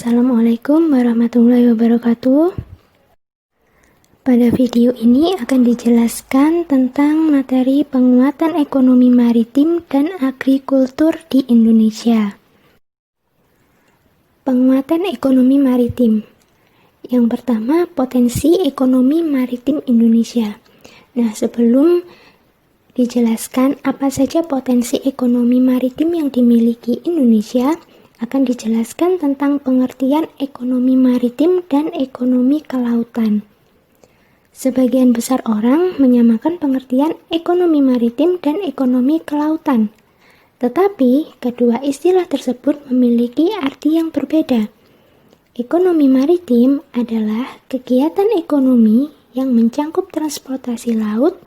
Assalamualaikum warahmatullahi wabarakatuh. Pada video ini akan dijelaskan tentang materi penguatan ekonomi maritim dan agrikultur di Indonesia. Penguatan ekonomi maritim. Yang pertama, potensi ekonomi maritim Indonesia. Nah, sebelum dijelaskan apa saja potensi ekonomi maritim yang dimiliki Indonesia, akan dijelaskan tentang pengertian ekonomi maritim dan ekonomi kelautan. Sebagian besar orang menyamakan pengertian ekonomi maritim dan ekonomi kelautan. Tetapi, kedua istilah tersebut memiliki arti yang berbeda. Ekonomi maritim adalah kegiatan ekonomi yang mencangkup transportasi laut,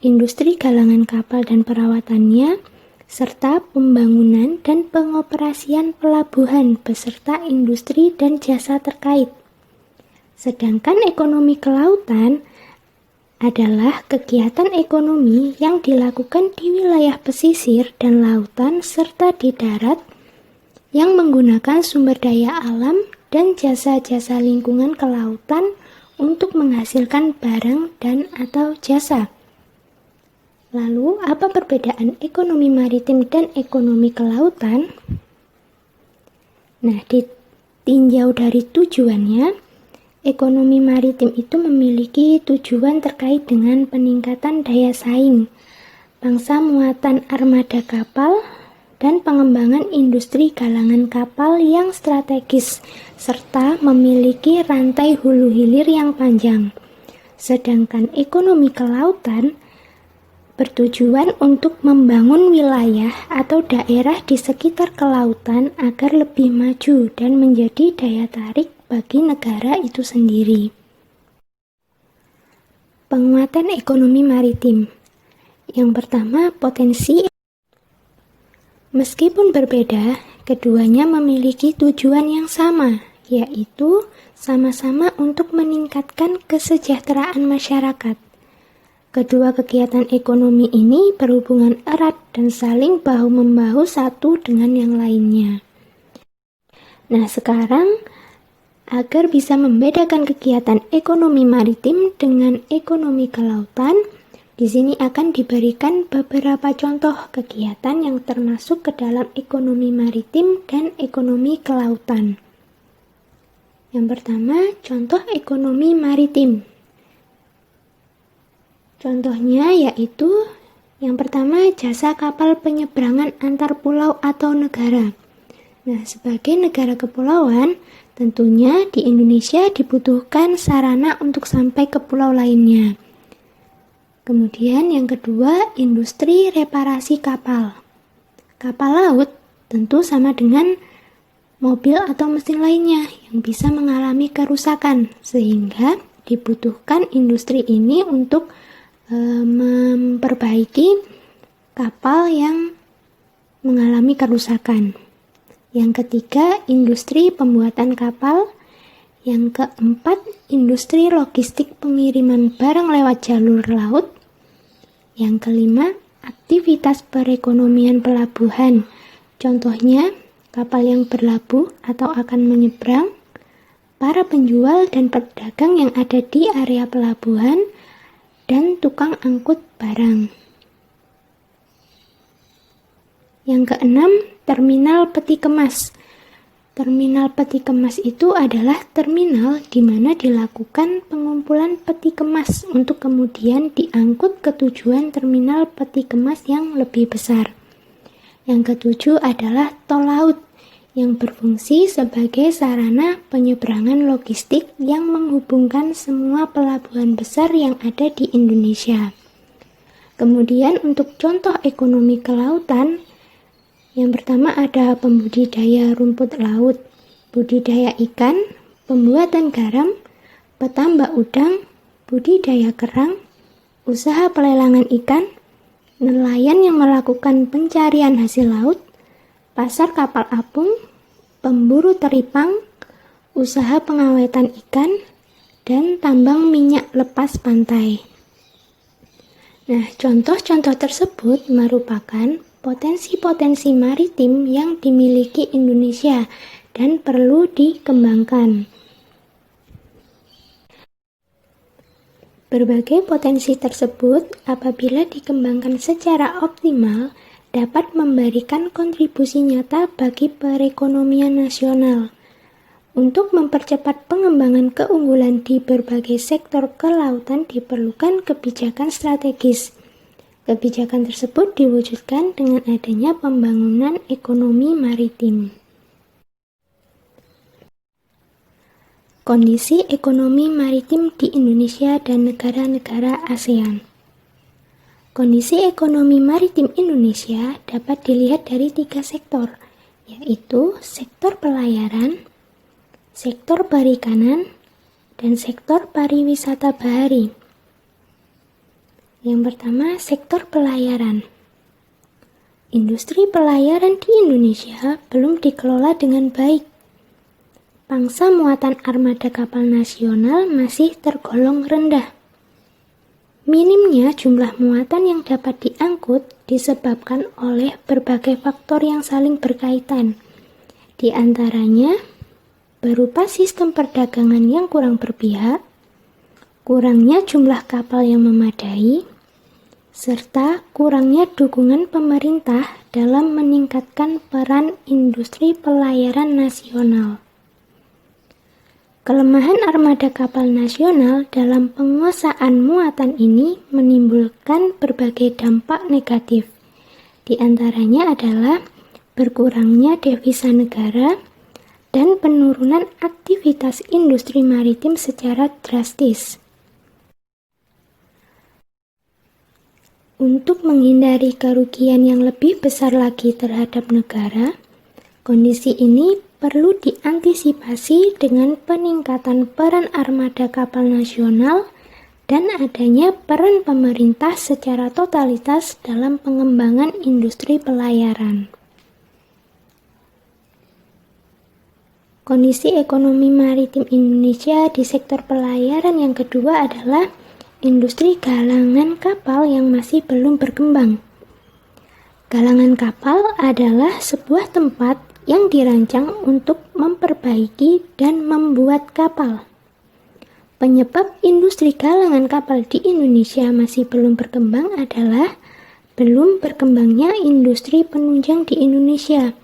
industri galangan kapal dan perawatannya, serta pembangunan dan pengoperasian pelabuhan beserta industri dan jasa terkait. Sedangkan ekonomi kelautan adalah kegiatan ekonomi yang dilakukan di wilayah pesisir dan lautan serta di darat yang menggunakan sumber daya alam dan jasa-jasa lingkungan kelautan untuk menghasilkan barang dan atau jasa. Lalu, apa perbedaan ekonomi maritim dan ekonomi kelautan? Nah, ditinjau dari tujuannya, ekonomi maritim itu memiliki tujuan terkait dengan peningkatan daya saing, pangsa muatan armada kapal, dan pengembangan industri galangan kapal yang strategis, serta memiliki rantai hulu hilir yang panjang. Sedangkan ekonomi kelautan bertujuan untuk membangun wilayah atau daerah di sekitar kelautan agar lebih maju dan menjadi daya tarik bagi negara itu sendiri. Penguatan ekonomi maritim. Yang pertama, potensi. Meskipun berbeda, keduanya memiliki tujuan yang sama, yaitu sama-sama untuk meningkatkan kesejahteraan masyarakat. Kedua kegiatan ekonomi ini berhubungan erat dan saling bahu-membahu satu dengan yang lainnya. Nah, sekarang agar bisa membedakan kegiatan ekonomi maritim dengan ekonomi kelautan, di sini akan diberikan beberapa contoh kegiatan yang termasuk ke dalam ekonomi maritim dan ekonomi kelautan. Yang pertama, contoh ekonomi maritim. Contohnya yaitu yang pertama, jasa kapal penyeberangan antar pulau atau negara. Nah, sebagai negara kepulauan, tentunya di Indonesia dibutuhkan sarana untuk sampai ke pulau lainnya. Kemudian yang kedua, industri reparasi kapal. Kapal laut tentu sama dengan mobil atau mesin lainnya yang bisa mengalami kerusakan, sehingga dibutuhkan industri ini untuk memperbaiki kapal yang mengalami kerusakan. Yang ketiga, industri pembuatan kapal. Yang keempat, industri logistik pengiriman barang lewat jalur laut. Yang kelima, aktivitas perekonomian pelabuhan. Contohnya, kapal yang berlabuh atau akan menyeberang, para penjual dan pedagang yang ada di area pelabuhan, dan tukang angkut barang. Yang keenam, terminal peti kemas. Terminal peti kemas itu adalah terminal di mana dilakukan pengumpulan peti kemas untuk kemudian diangkut ke tujuan terminal peti kemas yang lebih besar. Yang ketujuh adalah tol laut yang berfungsi sebagai sarana penyeberangan logistik yang menghubungkan semua pelabuhan besar yang ada di Indonesia. Kemudian untuk contoh ekonomi kelautan, yang pertama ada pembudidaya rumput laut, budidaya ikan, pembuatan garam, petambak udang, budidaya kerang, usaha pelelangan ikan, nelayan yang melakukan pencarian hasil laut, pasar kapal apung, pemburu teripang, usaha pengawetan ikan, dan tambang minyak lepas pantai. Nah, contoh-contoh tersebut merupakan potensi-potensi maritim yang dimiliki Indonesia dan perlu dikembangkan. Berbagai potensi tersebut, apabila dikembangkan secara optimal, dapat memberikan kontribusi nyata bagi perekonomian nasional. Untuk mempercepat pengembangan keunggulan di berbagai sektor kelautan diperlukan kebijakan strategis. Kebijakan tersebut diwujudkan dengan adanya pembangunan ekonomi maritim. Kondisi ekonomi maritim di Indonesia dan negara-negara ASEAN. Kondisi ekonomi maritim Indonesia dapat dilihat dari 3 sektor, yaitu sektor pelayaran, sektor perikanan, dan sektor pariwisata bahari. Yang pertama, sektor pelayaran. Industri pelayaran di Indonesia belum dikelola dengan baik. Pangsa muatan armada kapal nasional masih tergolong rendah. Minimnya jumlah muatan yang dapat diangkut disebabkan oleh berbagai faktor yang saling berkaitan. Di antaranya, berupa sistem perdagangan yang kurang berpihak, kurangnya jumlah kapal yang memadai, serta kurangnya dukungan pemerintah dalam meningkatkan peran industri pelayaran nasional. Kelemahan armada kapal nasional dalam penguasaan muatan ini menimbulkan berbagai dampak negatif. Di antaranya adalah berkurangnya devisa negara dan penurunan aktivitas industri maritim secara drastis. Untuk menghindari kerugian yang lebih besar lagi terhadap negara, kondisi ini perlu diantisipasi dengan peningkatan peran armada kapal nasional dan adanya peran pemerintah secara totalitas dalam pengembangan industri pelayaran. Kondisi ekonomi maritim Indonesia di sektor pelayaran yang kedua adalah industri galangan kapal yang masih belum berkembang. Galangan kapal adalah sebuah tempat yang dirancang untuk memperbaiki dan membuat kapal. Penyebab industri galangan kapal di Indonesia masih belum berkembang adalah belum berkembangnya industri penunjang di Indonesia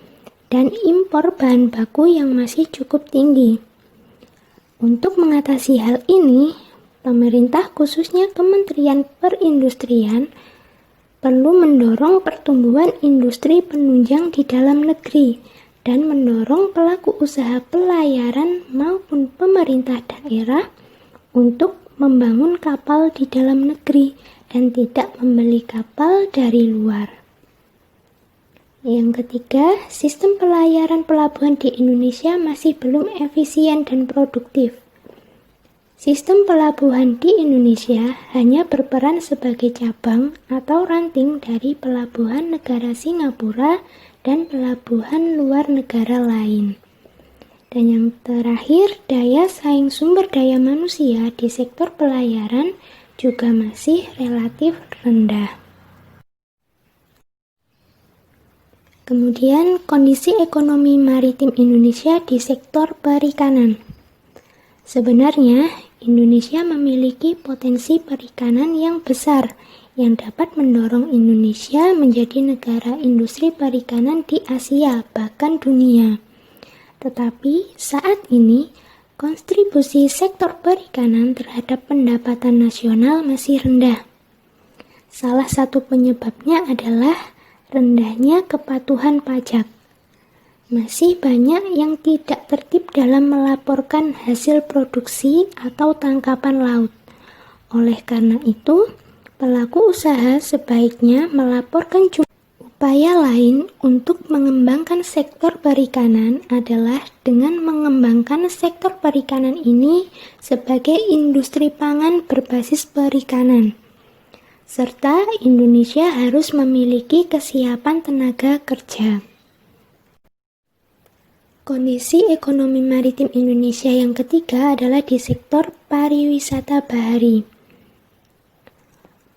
dan impor bahan baku yang masih cukup tinggi. Untuk mengatasi hal ini, pemerintah khususnya Kementerian Perindustrian perlu mendorong pertumbuhan industri penunjang di dalam negeri dan mendorong pelaku usaha pelayaran maupun pemerintah daerah untuk membangun kapal di dalam negeri dan tidak membeli kapal dari luar. Yang ketiga, sistem pelayaran pelabuhan di Indonesia masih belum efisien dan produktif. Sistem pelabuhan di Indonesia hanya berperan sebagai cabang atau ranting dari pelabuhan negara Singapura dan pelabuhan luar negara lain. Dan yang terakhir, daya saing sumber daya manusia di sektor pelayaran juga masih relatif rendah. Kemudian, kondisi ekonomi maritim Indonesia di sektor perikanan. Sebenarnya, Indonesia memiliki potensi perikanan yang besar yang dapat mendorong Indonesia menjadi negara industri perikanan di Asia, bahkan dunia. Tetapi saat ini, kontribusi sektor perikanan terhadap pendapatan nasional masih rendah. Salah satu penyebabnya adalah rendahnya kepatuhan pajak. Masih banyak yang tidak tertib dalam melaporkan hasil produksi atau tangkapan laut. Oleh karena itu, pelaku usaha sebaiknya melaporkan jumlah. Upaya lain untuk mengembangkan sektor perikanan adalah dengan mengembangkan sektor perikanan ini sebagai industri pangan berbasis perikanan. Serta Indonesia harus memiliki kesiapan tenaga kerja. Kondisi ekonomi maritim Indonesia yang ketiga adalah di sektor pariwisata bahari.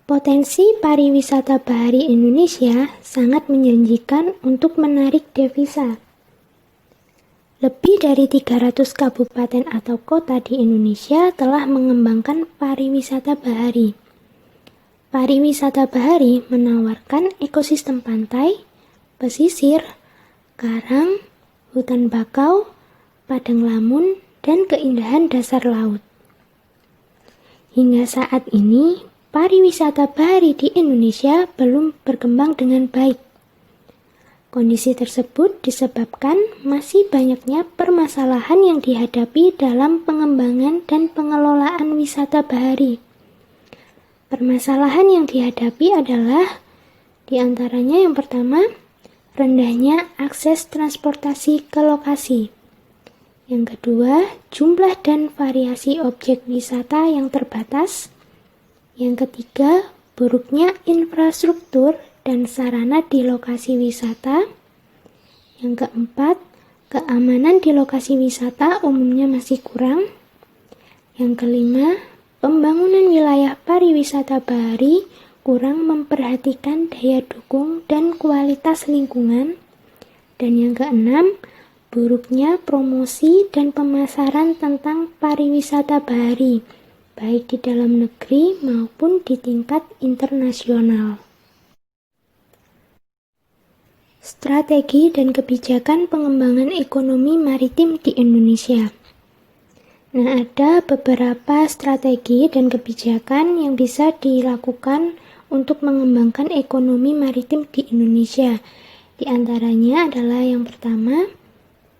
Potensi pariwisata bahari Indonesia sangat menjanjikan untuk menarik devisa. Lebih dari 300 kabupaten atau kota di Indonesia telah mengembangkan pariwisata bahari. Pariwisata bahari menawarkan ekosistem pantai, pesisir, karang, hutan bakau, padang lamun, dan keindahan dasar laut. Hingga saat ini, pariwisata bahari di Indonesia belum berkembang dengan baik. Kondisi tersebut disebabkan masih banyaknya permasalahan yang dihadapi dalam pengembangan dan pengelolaan wisata bahari. Permasalahan yang dihadapi adalah di antaranya yang pertama, rendahnya akses transportasi ke lokasi. Yang kedua, jumlah dan variasi objek wisata yang terbatas. Yang ketiga, buruknya infrastruktur dan sarana di lokasi wisata. Yang keempat, keamanan di lokasi wisata umumnya masih kurang. Yang kelima, pembangunan wilayah pariwisata bahari kurang memperhatikan daya dukung dan kualitas lingkungan. Dan yang keenam, buruknya promosi dan pemasaran tentang pariwisata bahari, baik di dalam negeri maupun di tingkat internasional. Strategi dan kebijakan pengembangan ekonomi maritim di Indonesia. Nah, ada beberapa strategi dan kebijakan yang bisa dilakukan untuk mengembangkan ekonomi maritim di Indonesia. Di antaranya adalah yang pertama,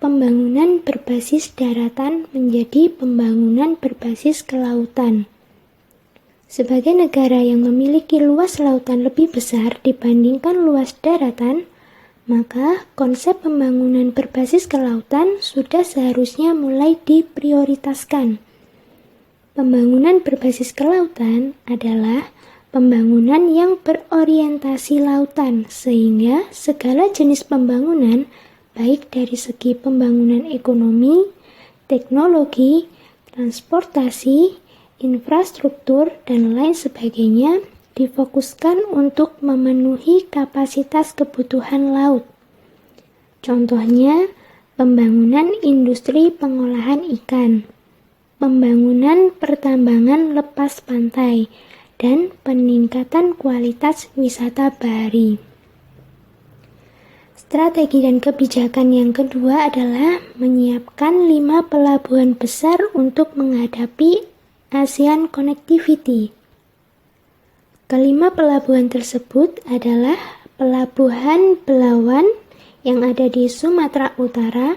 pembangunan berbasis daratan menjadi pembangunan berbasis kelautan. Sebagai negara yang memiliki luas lautan lebih besar dibandingkan luas daratan, maka konsep pembangunan berbasis kelautan sudah seharusnya mulai diprioritaskan. Pembangunan berbasis kelautan adalah pembangunan yang berorientasi lautan, sehingga segala jenis pembangunan, baik dari segi pembangunan ekonomi, teknologi, transportasi, infrastruktur, dan lain sebagainya, difokuskan untuk memenuhi kapasitas kebutuhan laut. Contohnya, pembangunan industri pengolahan ikan, pembangunan pertambangan lepas pantai, dan peningkatan kualitas wisata bahari. Strategi dan kebijakan yang kedua adalah menyiapkan 5 pelabuhan besar untuk menghadapi ASEAN Connectivity. Kelima pelabuhan tersebut adalah Pelabuhan Belawan yang ada di Sumatera Utara,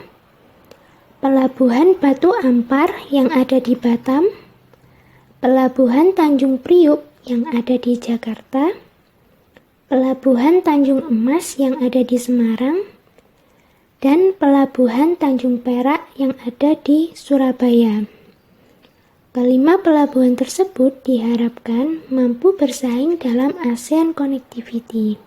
Pelabuhan Batu Ampar yang ada di Batam, Pelabuhan Tanjung Priuk yang ada di Jakarta, Pelabuhan Tanjung Emas yang ada di Semarang, dan Pelabuhan Tanjung Perak yang ada di Surabaya. Kelima pelabuhan tersebut diharapkan mampu bersaing dalam ASEAN Connectivity.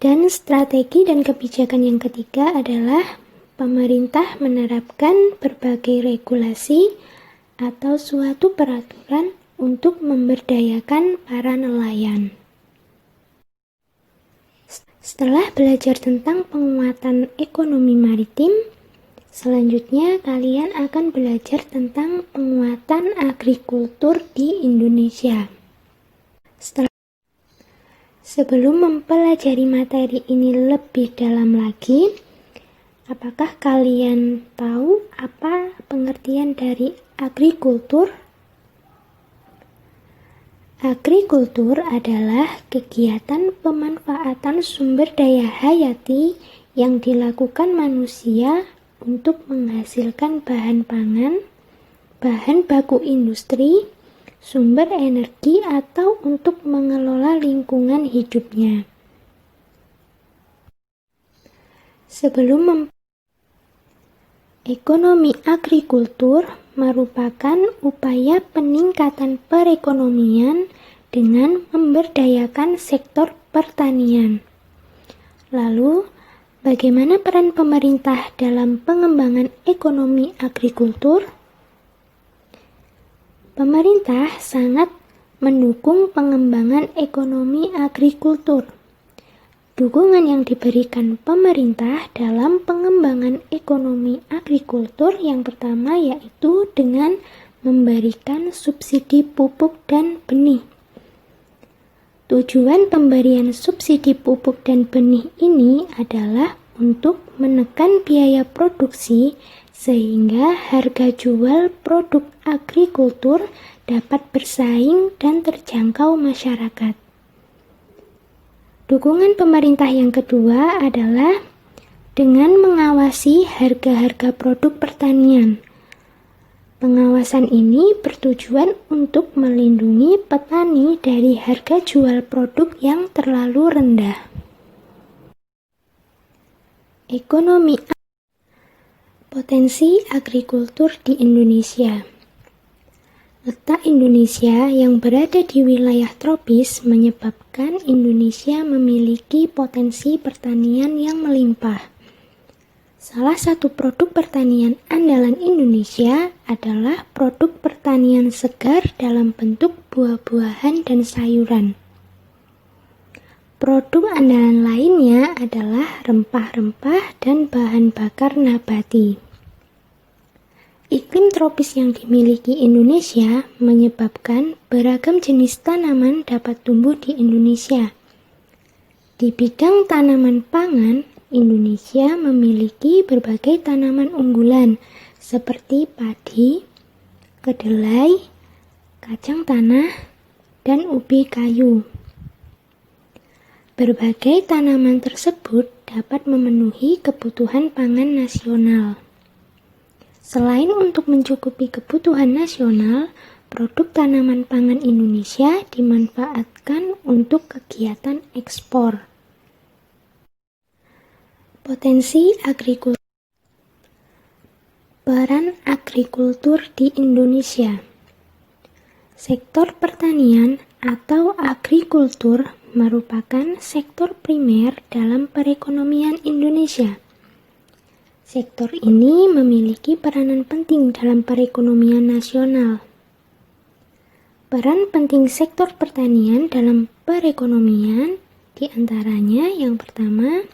Dan strategi dan kebijakan yang ketiga adalah pemerintah menerapkan berbagai regulasi atau suatu peraturan untuk memberdayakan para nelayan. Setelah belajar tentang penguatan ekonomi maritim, selanjutnya kalian akan belajar tentang penguatan agrikultur di Indonesia. Sebelum mempelajari materi ini lebih dalam lagi, apakah kalian tahu apa pengertian dari agrikultur? Agrikultur adalah kegiatan pemanfaatan sumber daya hayati yang dilakukan manusia untuk menghasilkan bahan pangan, bahan baku industri, sumber energi, atau untuk mengelola lingkungan hidupnya. Ekonomi agrikultur merupakan upaya peningkatan perekonomian dengan memberdayakan sektor pertanian. Lalu, bagaimana peran pemerintah dalam pengembangan ekonomi agrikultur? Pemerintah sangat mendukung pengembangan ekonomi agrikultur. Dukungan yang diberikan pemerintah dalam pengembangan ekonomi agrikultur yang pertama yaitu dengan memberikan subsidi pupuk dan benih. Tujuan pemberian subsidi pupuk dan benih ini adalah untuk menekan biaya produksi sehingga harga jual produk agrikultur dapat bersaing dan terjangkau masyarakat. Dukungan pemerintah yang kedua adalah dengan mengawasi harga-harga produk pertanian. Pengawasan ini bertujuan untuk melindungi petani dari harga jual produk yang terlalu rendah. Ekonomi potensi agrikultur di Indonesia. Letak Indonesia yang berada di wilayah tropis menyebabkan Indonesia memiliki potensi pertanian yang melimpah. Salah satu produk pertanian andalan Indonesia adalah produk pertanian segar dalam bentuk buah-buahan dan sayuran. Produk andalan lainnya adalah rempah-rempah dan bahan bakar nabati. Iklim tropis yang dimiliki Indonesia menyebabkan beragam jenis tanaman dapat tumbuh di Indonesia. Di bidang tanaman pangan, Indonesia memiliki berbagai tanaman unggulan seperti padi, kedelai, kacang tanah, dan ubi kayu. Berbagai tanaman tersebut dapat memenuhi kebutuhan pangan nasional. Selain untuk mencukupi kebutuhan nasional, produk tanaman pangan Indonesia dimanfaatkan untuk kegiatan ekspor. Potensi agrikultur. Peran agrikultur di Indonesia. Sektor pertanian atau agrikultur merupakan sektor primer dalam perekonomian Indonesia. Sektor ini memiliki peranan penting dalam perekonomian nasional. Peran penting sektor pertanian dalam perekonomian diantaranya yang pertama,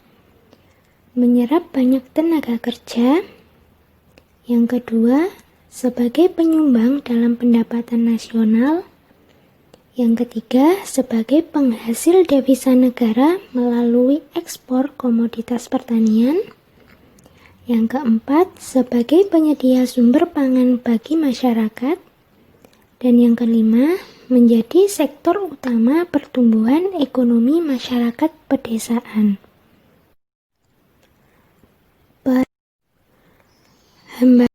menyerap banyak tenaga kerja. Yang kedua, sebagai penyumbang dalam pendapatan nasional. Yang ketiga, sebagai penghasil devisa negara melalui ekspor komoditas pertanian. Yang keempat, sebagai penyedia sumber pangan bagi masyarakat. Dan yang kelima, menjadi sektor utama pertumbuhan ekonomi masyarakat pedesaan. Hambatan